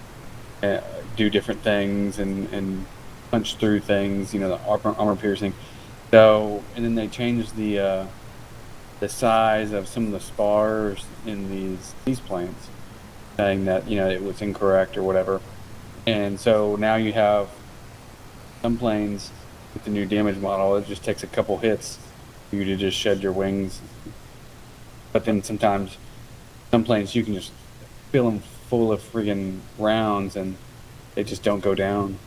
do different things and punch through things, you know, the armor piercing. So, and then they changed the size of some of the spars in these planes, saying that, you know, it was incorrect or whatever. And so now you have some planes with the new damage model. It just takes a couple hits for you to just shed your wings. But then sometimes some planes you can just fill them full of friggin' rounds and they just don't go down.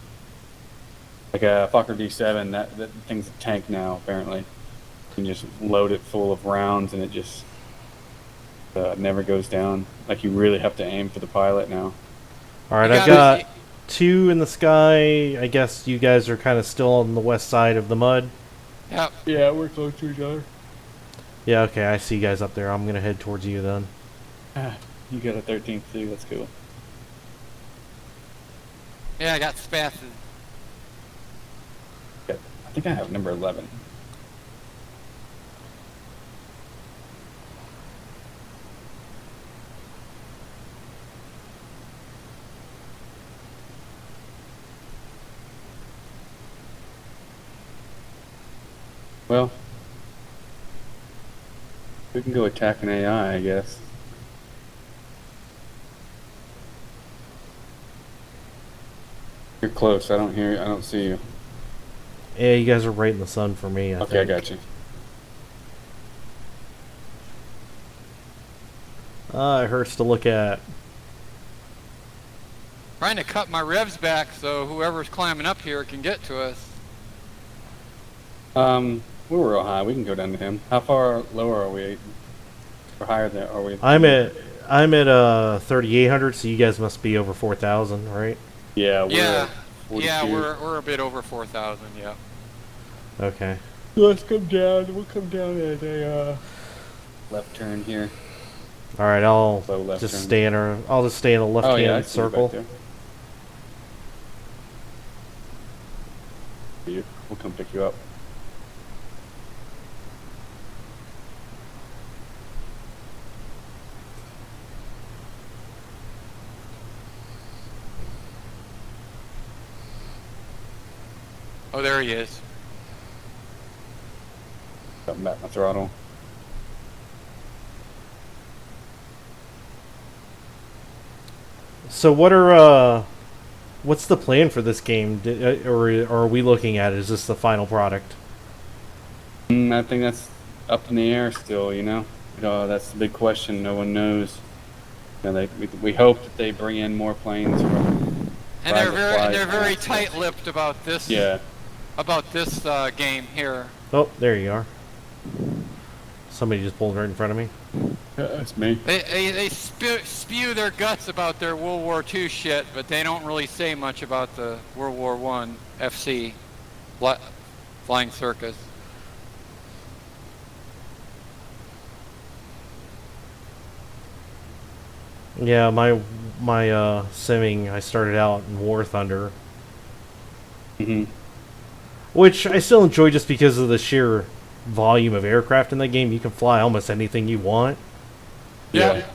Like a Fokker D7, that thing's a tank now apparently. You can just load it full of rounds and it just never goes down. Like you really have to aim for the pilot now. Alright, I've got 2 in the sky. I guess you guys are kind of still on the west side of the mud. Yep. Yeah, we're close to each other. Yeah, okay, I see you guys up there. I'm going to head towards you then. You got a 13th too, that's cool. Yeah, I got spasses. I think I have number 11. Well, we can go attack an AI, I guess. You're close. I don't see you. Yeah, you guys are right in the sun for me, I Okay, think. I got you. It hurts to look at. Trying to cut my revs back so whoever's climbing up here can get to us. We're real high. We can go down to him. How far lower are we? Or higher than are we? I'm at 3,800, so you guys must be over 4,000, right? Yeah, we're Yeah, at 42. yeah, we're a bit over 4,000. Yeah. Okay. Let's come down. We'll come down at a left turn here. All right, I'll Low left just turn. stay in a. I'll just stay in a Oh left-hand yeah, I see you back circle. there. We'll come pick you up. Oh, there he is. Come back my throttle. So what's the plan for this game, or are we looking at it? Is this the final product? I think that's up in the air still. You know, that's the big question. No one knows. You know, we hope that they bring in more planes from. And they're very tight-lipped about this. Yeah. About this game here. Oh, there you are. Somebody just pulled right in front of me. That's me. They spew their guts about their World War II shit, but they don't really say much about the World War I FC Flying Circus. Yeah, my simming, I started out in War Thunder, which I still enjoy just because of the sheer volume of aircraft in that game. You can fly almost anything you want. Yeah.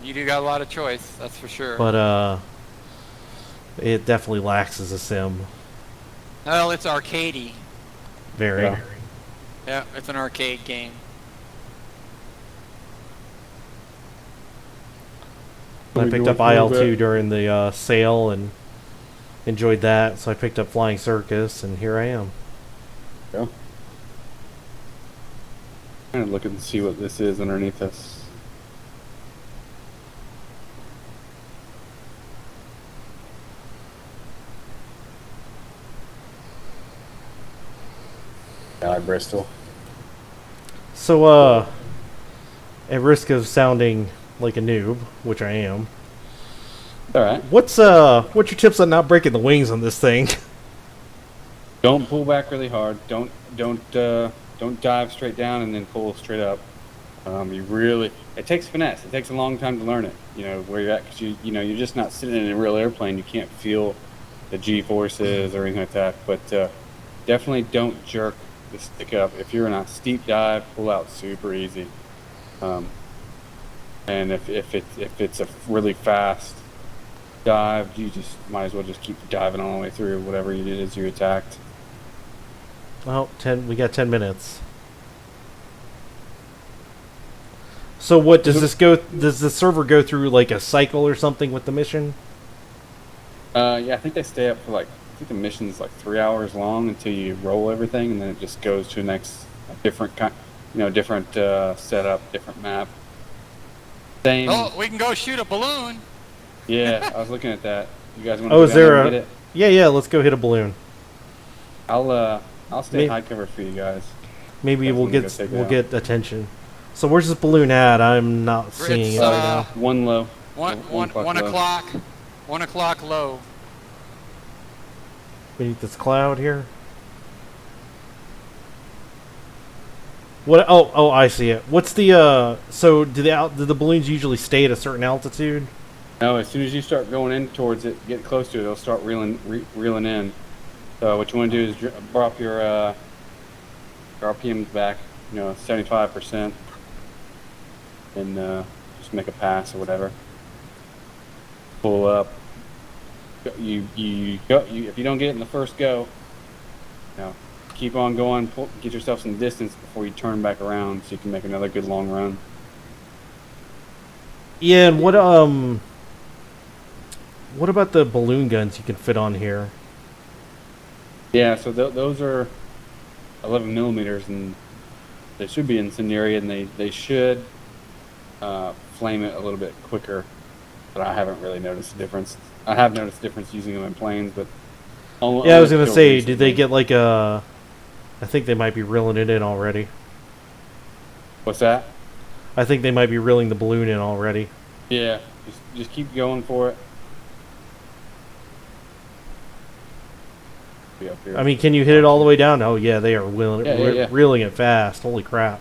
You do got a lot of choice, that's for sure. But it definitely lacks as a sim. Well, it's arcadey. Very. Yeah. Yeah, it's an arcade game. I picked up IL2 during the sale and enjoyed that, so I picked up Flying Circus, and here I am. Go. Kind of looking to see what this is underneath us. Bristol. So, at risk of sounding like a noob, which I am, All right. What's your tips on not breaking the wings on this thing? Don't pull back really hard. Don't dive straight down and then pull straight up. It takes finesse. It takes a long time to learn it. You know where you're at because you're just not sitting in a real airplane. You can't feel the G forces or anything like that. But definitely don't jerk the stick up. If you're in a steep dive, pull out super easy. And if it's a really fast dive, you just might as well just keep diving all the way through whatever it is you attacked. Well, we got 10 minutes. So what does this go? Does the server go through like a cycle or something with the mission? Yeah, I think they stay up for I think the mission's like 3 hours long until you roll everything, and then it just goes to the next different different setup, different map. Same. Oh, we can go shoot a balloon. Yeah, I was looking at that. You guys want to Oh, go is down there there and a? get it? Yeah. Let's go hit a balloon. I'll stay high cover for you guys. Maybe we'll Definitely go take it out. get attention. So where's this balloon at? I'm not seeing It's, it right now. One low. One low. o'clock. 1 o'clock low. Beneath this cloud here. What? Oh, I see it. What's the so do the balloons usually stay at a certain altitude? No, as soon as you start going in towards it, get close to it, it'll start reeling in. So what you want to do is drop your RPMs back, 75%, and just make a pass or whatever. Pull up. You go. If you don't get it in the first go, keep on going. Get yourself some distance before you turn back around, so you can make another good long run. Yeah, and what about the balloon guns you can fit on here? Yeah, so those are 11 millimeters, and they should be incendiary, and they should flame it a little bit quicker. But I haven't really noticed a difference. I have noticed a difference using them in planes, but I was gonna say, did they get like a? I think they might be reeling it in already. What's that? I think they might be reeling the balloon in already. Yeah, just keep going for it. Be up here. I mean, can you hit it all the way down? Oh yeah, they are reeling it fast. Holy crap!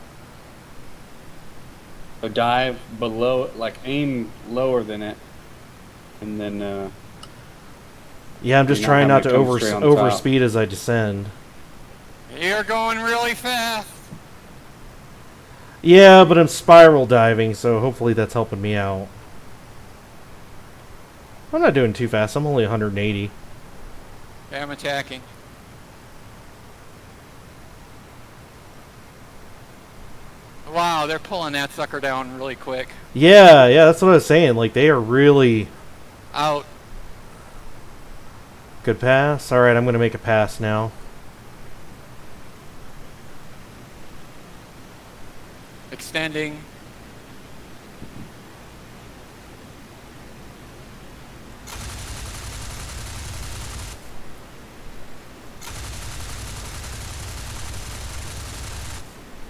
So dive below, aim lower than it, and then. Yeah, I'm just trying not to overspeed as I descend. You're going really fast. Yeah, but I'm spiral diving, so hopefully that's helping me out. I'm not doing too fast. I'm only 180. Okay, I'm attacking. Wow, they're pulling that sucker down really quick. Yeah, that's what I was saying. Like, they are really... Out. Good pass. Alright, I'm going to make a pass now. Extending.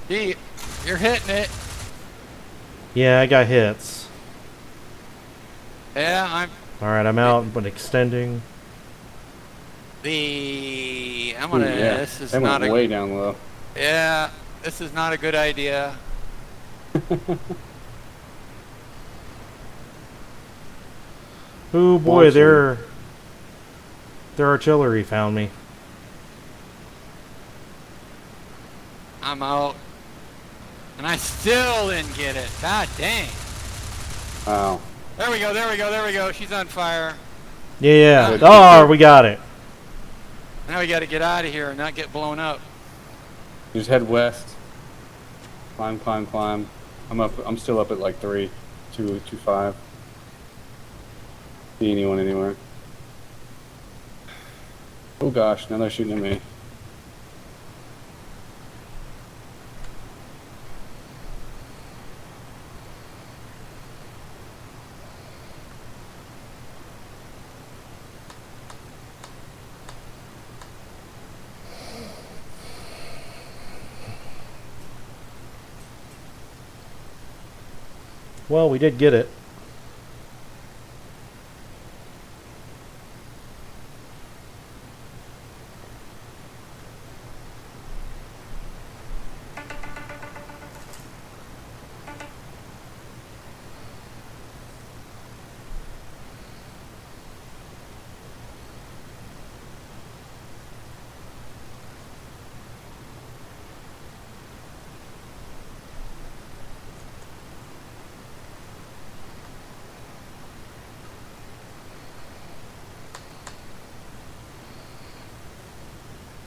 Gee, you're hitting it. Yeah, I got hits. Yeah, I'm Alright, I'm out, but extending. I'm gonna. Yeah. This is They not went way down low. Yeah, this is not a good idea. Oh boy, Awesome. their artillery found me. I'm out. And I still didn't get it. God dang. Wow. There we go. She's on fire. Yeah. Good, Oh, good. we got it. Now we gotta get out of here and not get blown up. Just head west. Climb. I'm still up at 225. See anyone anywhere? Oh gosh, now they're shooting at me. Well, we did get it.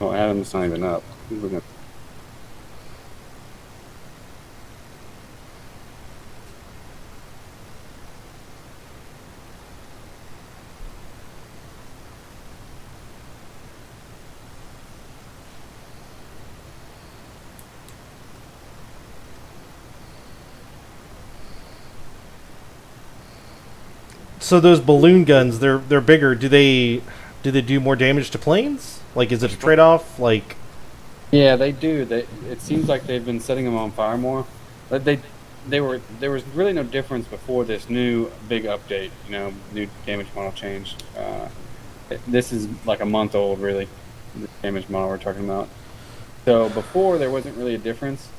Oh, Adam's not even up. He's looking. So those balloon guns, they're bigger. Do they do more damage to planes? Like, is it a trade off? Like, Yeah, they do. It seems like they've been setting them on fire more. But there was really no difference before this new big update. New damage model change. This is like a month old, really. The damage model we're talking about. So before there wasn't really a difference.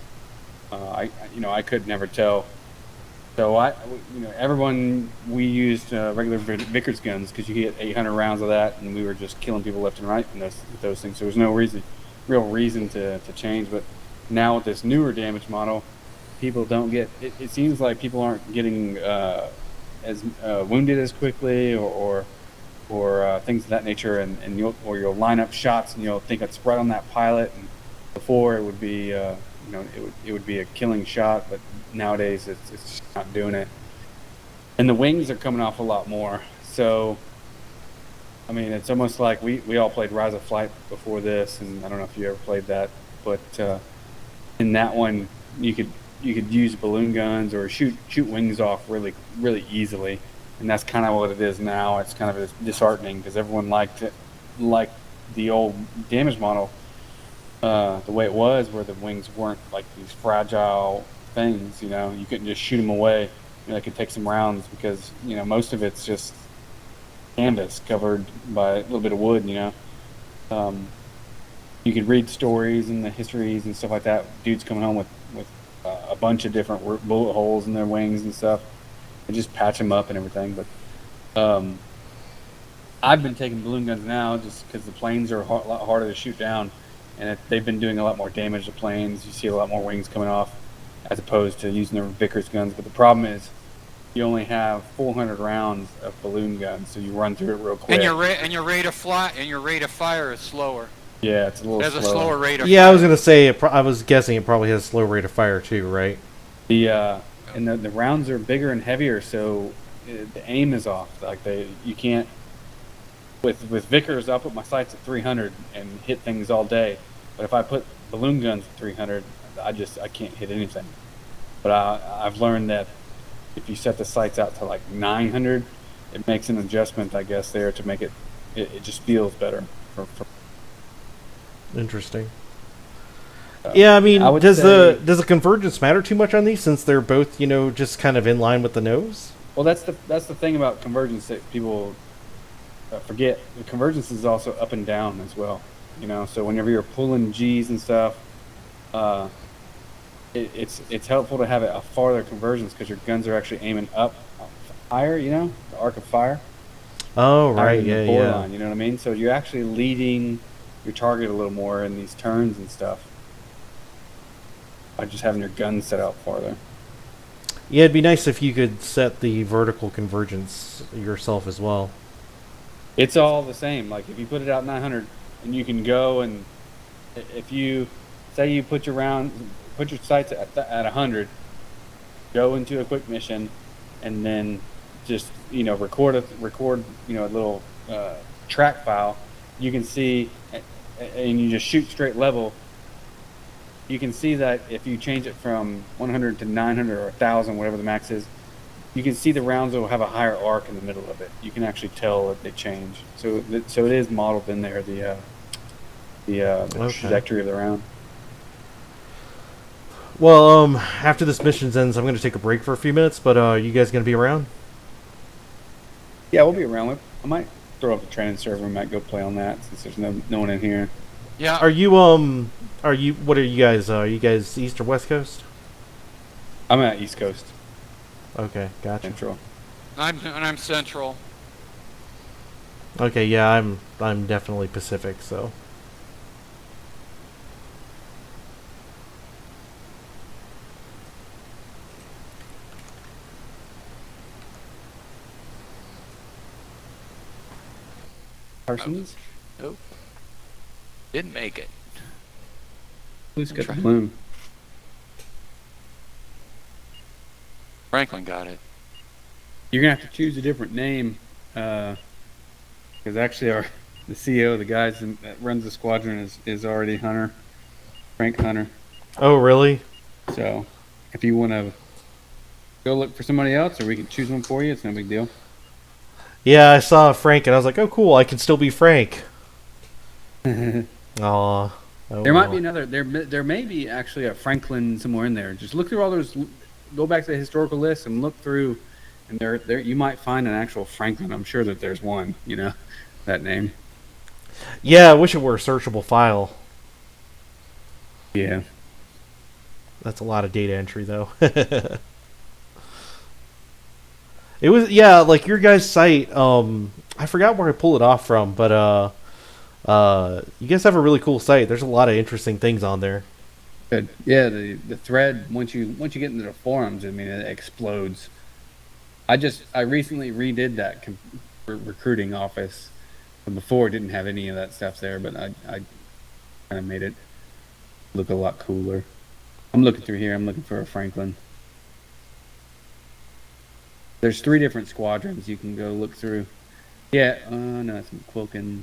I could never tell. So everyone, we used regular Vickers guns because you get 800 rounds of that, and we were just killing people left and right with those things. So there was no real reason to change. But now with this newer damage model, people don't get. It seems like people aren't getting as wounded as quickly, or things of that nature, and you'll line up shots and you'll think it's right on that pilot. And before it would be it would be a killing shot, but nowadays it's just not doing it. And the wings are coming off a lot more. So I mean, it's almost like we all played Rise of Flight before this, and I don't know if you ever played that, but in that one you could use balloon guns or shoot wings off really easily. And that's kind of what it is now. It's kind of disheartening because everyone liked the old damage model the way it was, where the wings weren't like these fragile things. You couldn't just shoot them away. It could take some rounds because most of it's just canvas covered by a little bit of wood. You could read stories and the histories and stuff like that. Dudes coming home with a bunch of different bullet holes in their wings and stuff. And just patch them up and everything. But I've been taking balloon guns now just because the planes are a lot harder to shoot down, and they've been doing a lot more damage to planes. You see a lot more wings coming off as opposed to using the Vickers guns. But the problem is you only have 400 rounds of balloon guns, so you run through it real quick. And your rate of fire is slower. Yeah, it's a little It has a slower rate of fire. yeah, I was gonna say. I was guessing it probably has a slow rate of fire too, right? And the rounds are bigger and heavier, so the aim is off. Like you can't. With Vickers, I'll put my sights at 300 and hit things all day. But if I put balloon guns at 300, I can't hit anything. But I've learned that if you set the sights out to like 900, it makes an adjustment, I guess, there to make it just feels better. Interesting. Yeah, I mean, does the convergence matter too much on these since they're both, just kind of in line with the nose? Well, that's the thing about convergence that people forget. The convergence is also up and down as well. So whenever you're pulling G's and stuff, it's helpful to have a farther convergence because your guns are actually aiming up higher. The arc of fire. Oh, right, yeah. Line, you know what I mean? So you're actually leading your target a little more in these turns and stuff by just having your gun set out farther. Yeah, it'd be nice if you could set the vertical convergence yourself as well. It's all the same. Like if you put it out 900, and you can go, and if you say you put your sights at 100, go into a quick mission, and then just record a little track file. You can see, and you just shoot straight level. You can see that if you change it from 100 to 900 or 1,000, whatever the max is, you can see the rounds will have a higher arc in the middle of it. You can actually tell that they change. So it is modeled in there, the trajectory of the round. Well, after this mission ends, I'm going to take a break for a few minutes, but you guys going to be around? Yeah, we'll be around. I might throw up a training server. We might go play on that since there's no one in here. Yeah. What are you guys? Are you guys East or West Coast? I'm at East Coast. Okay, gotcha. Central. I'm Central. Okay, yeah, I'm definitely Pacific, so. Parsons? Nope. Didn't make it. Who's got the Try- bloom? Franklin got it. You're gonna have to choose a different name, because actually the CEO, the guys that runs the squadron is already Hunter, Frank Hunter. Oh, really? So if you want to go look for somebody else, or we can choose one for you, it's no big deal. Yeah, I saw Frank and I was like, oh, cool, I can still be Frank. There Aw. Oh, might well. be another. There may be actually a Franklin somewhere in there. Just look through all those. Go back to the historical list and look through, and there you might find an actual Franklin. I'm sure that there's one. You know, that name. Yeah, I wish it were a searchable file. Yeah. That's a lot of data entry, though. It was, yeah, like your guys' site. I forgot where I pulled it off from, but you guys have a really cool site. There's a lot of interesting things on there. Good. Yeah, the thread once you get into the forums, I mean, it explodes. I recently redid that recruiting office. Before it didn't have any of that stuff there, but I kind of made it look a lot cooler. I'm looking through here. I'm looking for a Franklin. There's 3 different squadrons you can go look through. Yeah. No, it's Quilkin.